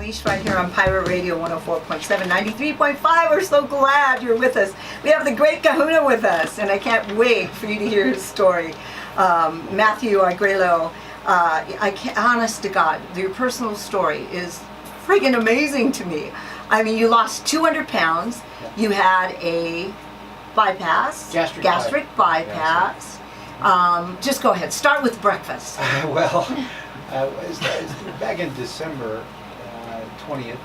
Unleashed right here on Pirate Radio 104.7, 93.5. We're so glad you're with us. We have the great Kahuna with us, and I can't wait for you to hear his story. Matthew Greeley, honest to God, your personal story is friggin' amazing to me. I mean, you lost 200 pounds. You had a bypass, gastric bypass. Just go ahead. Start with breakfast. Back in December 20th,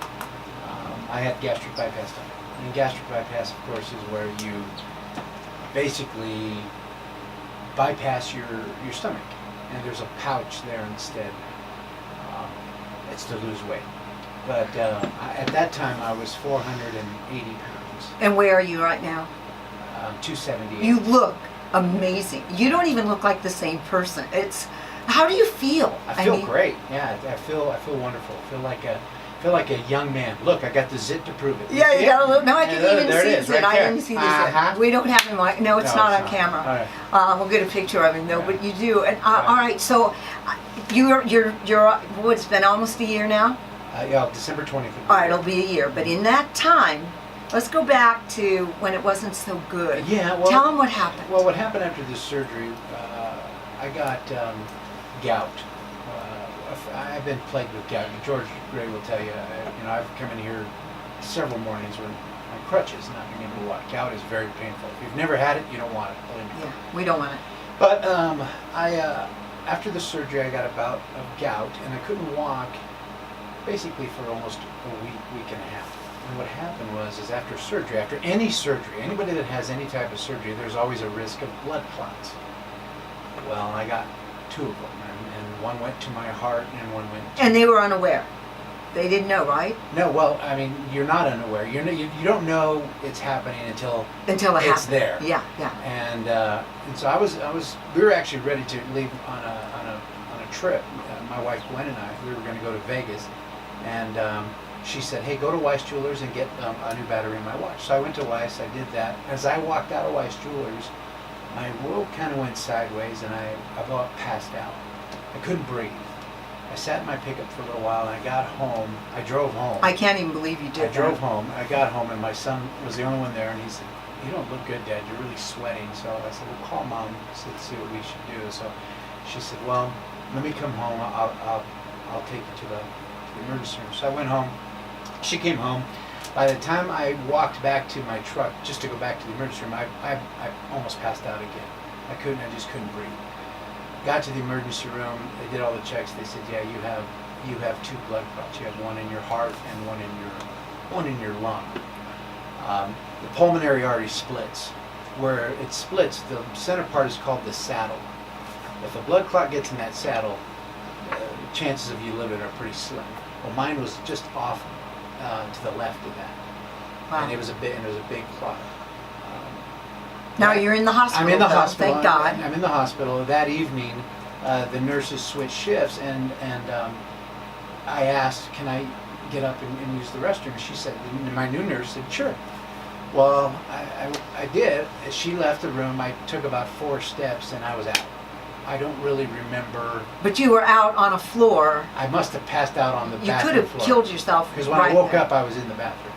I had gastric bypass done. And gastric bypass, of course, is where you basically bypass your stomach, and there's a pouch there instead. It's to lose weight. But at that time, I was 480 pounds. And where are you right now? 278. You look amazing. You don't even look like the same person. How do you feel? I feel great. Yeah, I feel wonderful. I feel like a young man. Look, I got the zit to prove it. Yeah, you got to look. No, I can even see the zit. I didn't see the Uh-huh. zit. We don't have him. No, it's not on camera. Right. We'll get a picture of him though, but you do. And all right, so you're it's been almost a year now. Yeah, December 20th. All right, it'll be a year. But in that time, let's go back to when it wasn't so good. Yeah, well, tell them what happened. Well, what happened after this surgery? I got gout. I've been plagued with gout. George Gray will tell you. I've come in here several mornings with my crutches, not being able to walk. Gout is very painful. If you've never had it, you don't want it. Believe me. Yeah, we don't want it. But after the surgery, I got a bout of gout, and I couldn't walk basically for almost a week and a half. And what happened was after surgery, after any surgery, anybody that has any type of surgery, there's always a risk of blood clots. Well, I got two of them, and one went to my heart, and one went to... And they were unaware. They didn't know, right? No, well, I mean, you're not unaware. You don't know it's happening until it it's there. Yeah. And so we were actually ready to leave on a trip. My wife Gwen and I, we were going to go to Vegas, and she said, "Hey, go to Weiss Jewelers and get a new battery in my watch." So I went to Weiss. I did that. As I walked out of Weiss Jewelers, my world kind of went sideways, and I about passed out. I couldn't breathe. I sat in my pickup for a little while, and I got home. I drove home. I can't even believe you did. I drove home. I got home, and my son was the only one there, and he said, "You don't look good, Dad. You're really sweating." So I said, "Well, call Mom. See what we should do." So she said, "Well, let me come home. I'll take you to the emergency room." So I went home. She came home. By the time I walked back to my truck just to go back to the emergency room, I almost passed out again. I just couldn't breathe. Got to the emergency room. They did all the checks. They said, "Yeah, you have two blood clots. You have one in your heart and one in your lung." The pulmonary artery splits. Where it splits, the center part is called the saddle. If a blood clot gets in that saddle, chances of you living are pretty slim. Well, mine was just off to the left of that. Wow. And it was a big clot. Now you're in the hospital. I'm in the hospital. Thank God. I'm in the hospital. That evening, the nurses switched shifts, and I asked, "Can I get up and use the restroom?" She said, my new nurse said, "Sure." Well, I did. She left the room. I took about 4 steps, and I was out. I don't really remember. But you were out on a floor. I must have passed out on the bathroom floor. You could have killed yourself. Because when I woke up, I was in the bathroom.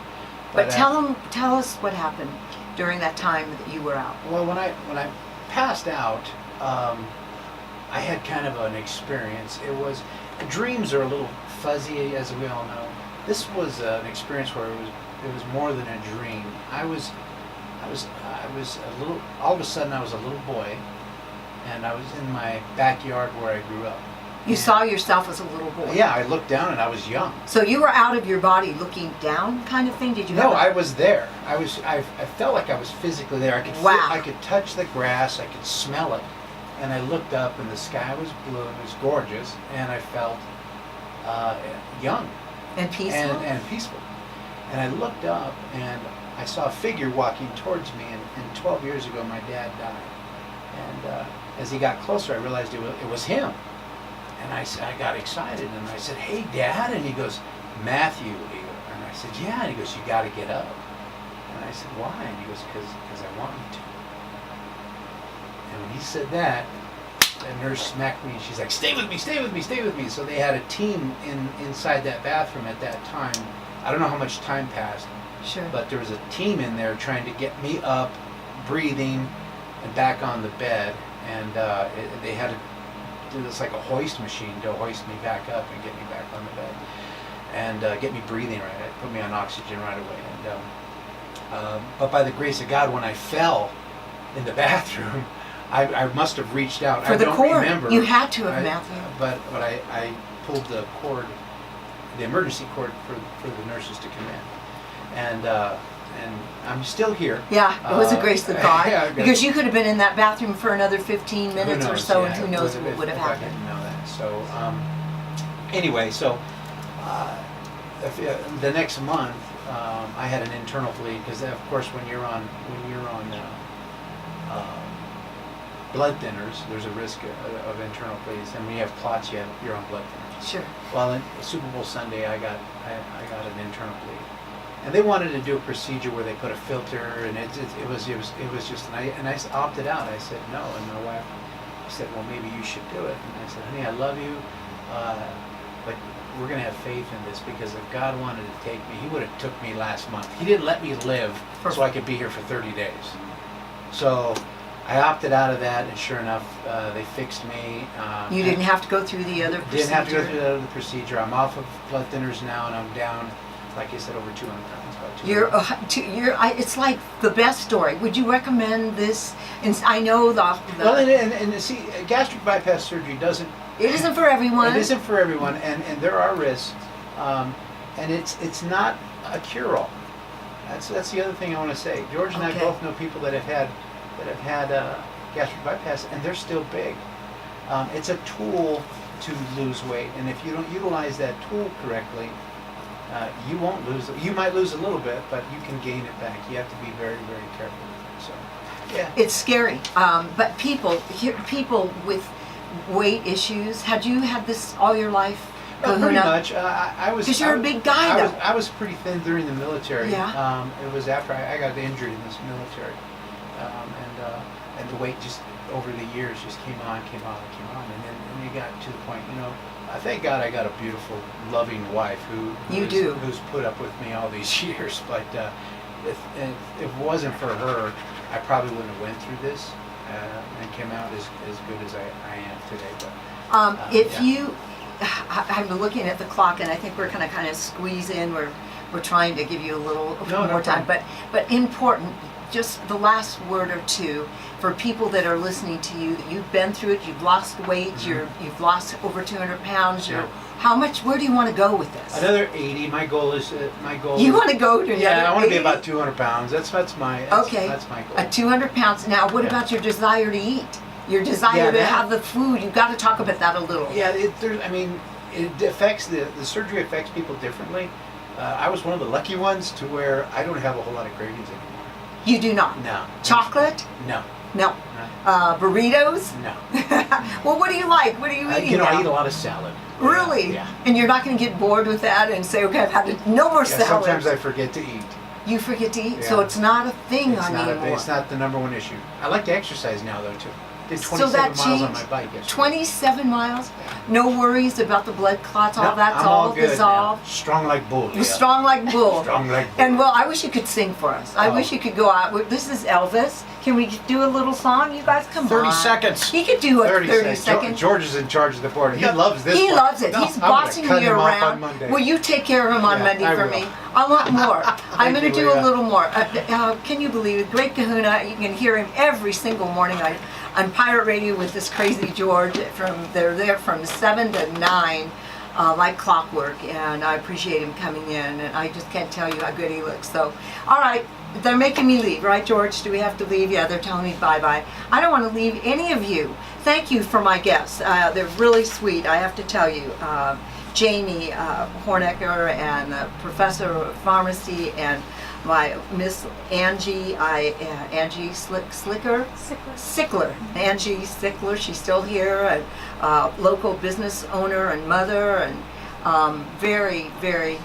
But tell us what happened during that time that you were out. Well, when I passed out, I had kind of an experience. Dreams are a little fuzzy, as we all know. This was an experience where it was more than a dream. I was a little. All of a sudden, I was a little boy, and I was in my backyard where I grew up. You saw yourself as a little boy. Yeah, I looked down and I was young. So you were out of your body looking down, kind of thing. Did you? No, I was there. I felt like I was physically there. I could I could touch the grass. I could smell it, and I looked up, and the sky was blue. And it was gorgeous, and I felt young and peaceful. And peaceful. And I looked up, and I saw a figure walking towards me. And 12 years ago, my dad died. And as he got closer, I realized it was him. And I got excited, and I said, "Hey, Dad," and he goes, "Matthew," and I said, "Yeah," and he goes, "You got to get up." And I said, "Why?" And he goes, because I want you to. And when he said that, nurse smacked me, and she's like, "Stay with me, stay with me, stay with me." So they had a team inside that bathroom at that time. I don't know how much time passed, Sure. but there was a team in there trying to get me up, breathing, and back on the bed. And they had to do this like a hoist machine to hoist me back up and get me back on the bed, and get me breathing right, put me on oxygen right away. And but by the grace of God, when I fell in the bathroom, I must have reached out. For I the don't cord. remember. You had to have, Matthew. But I pulled the cord, the emergency cord for the nurses to come in, and I'm still here. Yeah, it was a grace of God. Yeah, because you could have been in that bathroom for another 15 minutes or so, and who knows what would have I happened. didn't know that. So anyway, so the next month I had an internal bleed because, of course, when you're on blood thinners, there's a risk of internal bleeds, and when you have clots, you're on blood thinners. Sure. Well, in Super Bowl Sunday, I got an internal bleed, and they wanted to do a procedure where they put a filter, and it was just, and I opted out. I said no, and my wife said, well, maybe you should do it. And I said, honey, I love you, but we're gonna have faith in this, because if God wanted to take me, He would have took me last month. He didn't let me live so I could be here for 30 days. So I opted out of that, and sure enough, they fixed me. You didn't have to go through the other procedure? Didn't have to go through the other procedure. I'm off of blood thinners now, and I'm down, like I said, over 200 pounds. About 200. It's like the best story. Would you recommend this? And I know well, and see, gastric bypass surgery doesn't. It isn't for everyone. It isn't for everyone, and there are risks, and it's not a cure-all. That's the other thing I want to say. George and I both know people that have had gastric bypass, and they're still big. It's a tool to lose weight, and if you don't utilize that tool correctly, you won't lose it. You might lose a little bit, but you can gain it back. You have to be very, very careful with it. So, yeah. It's scary, but people with weight issues. Had you had this all your life? No, pretty much. I was. Because you're a big guy, though. I was pretty thin during the military. Yeah. It was after I got injured in this military, and the weight just over the years just came on, and then you got to the point. I thank God I got a beautiful, loving wife who's put up with me all these years. But if it wasn't for her, I probably wouldn't have went through this and came out as good as I am today. But I'm looking at the clock, and I think we're gonna kind of squeeze in. We're trying to give you a little more time, but important. Just the last word or two for people that are listening to you, that you've been through it, you've lost weight, you've lost over 200 pounds. Yeah. How much? Where do you want to go with this? Another 80. My goal is. You want to go to? Yeah, I want to be 80? about 200 pounds. That's my goal. 200 pounds. Now, what about your desire to eat? Your desire to have the food. You've got to talk about that a little. Yeah, it affects the surgery affects people differently. I was one of the lucky ones to where I don't have a whole lot of cravings anymore. You do not? No. Chocolate? No. No. Burritos? No. Well, what do you like? What are you eating now? I eat a lot of salad. Really? Yeah. And you're not going to get bored with that and say, okay, I've had no more salad. Sometimes I forget to eat. You forget to eat? Yeah. So it's not a thing anymore. It's not the number one issue. I like to exercise now, though, too. Did 27 so that miles on my bike yesterday. 27 miles? Yeah. No worries about the blood clots, all No, that's I'm all good dissolved? now. Strong like bull. You're strong like bull. Strong like bull. And well, I wish you could sing for us. I wish you could go out. This is Elvis. Can we do a little song? You guys come 30 on. seconds. He could do a 30 seconds. George is in charge of the board. He loves this He one. loves it. No, He's I'm gonna bossing cut me him off on around. Monday. Will you take care of him on Monday I for will. me? I want more. I'm going to do a little more. Can you believe it? Great Kahuna. You can hear him every single morning on Pirate Radio with this crazy George. They're there from 7 to 9. Like clockwork, and I appreciate him coming in, and I just can't tell you how good he looks. So, all right, they're making me leave, right, George? Do we have to leave? Yeah, they're telling me bye-bye. I don't want to leave any of you. Thank you for my guests. They're really sweet, I have to tell you. Jamie Hornecker and Professor of Pharmacy, and my Miss Angie, Angie Sickler. Angie Sickler, she's still here, and local business owner and mother, and very, very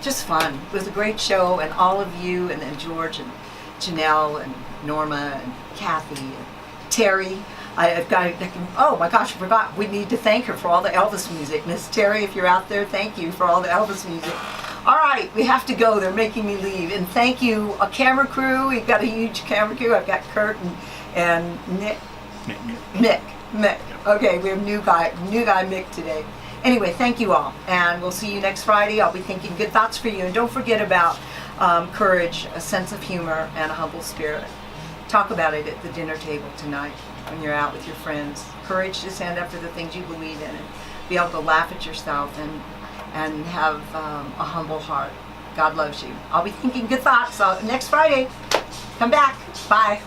just fun. It was a great show, and all of you, and then George and Janelle and Norma and Kathy and Terry. I've got, oh my gosh, I forgot. We need to thank her for all the Elvis music. Miss Terry, if you're out there, thank you for all the Elvis music. All right, we have to go. They're making me leave. And thank you, a camera crew. We've got a huge camera crew. I've got Kurt and Nick. Mick. Okay, we have new guy Mick today. Anyway, thank you all, and we'll see you next Friday. I'll be thinking good thoughts for you, and don't forget about courage, a sense of humor, and a humble spirit. Talk about it at the dinner table tonight when you're out with your friends. Courage to stand up for the things you believe in, and be able to laugh at yourself, and have a humble heart. God loves you. I'll be thinking good thoughts next Friday. Come back. Bye.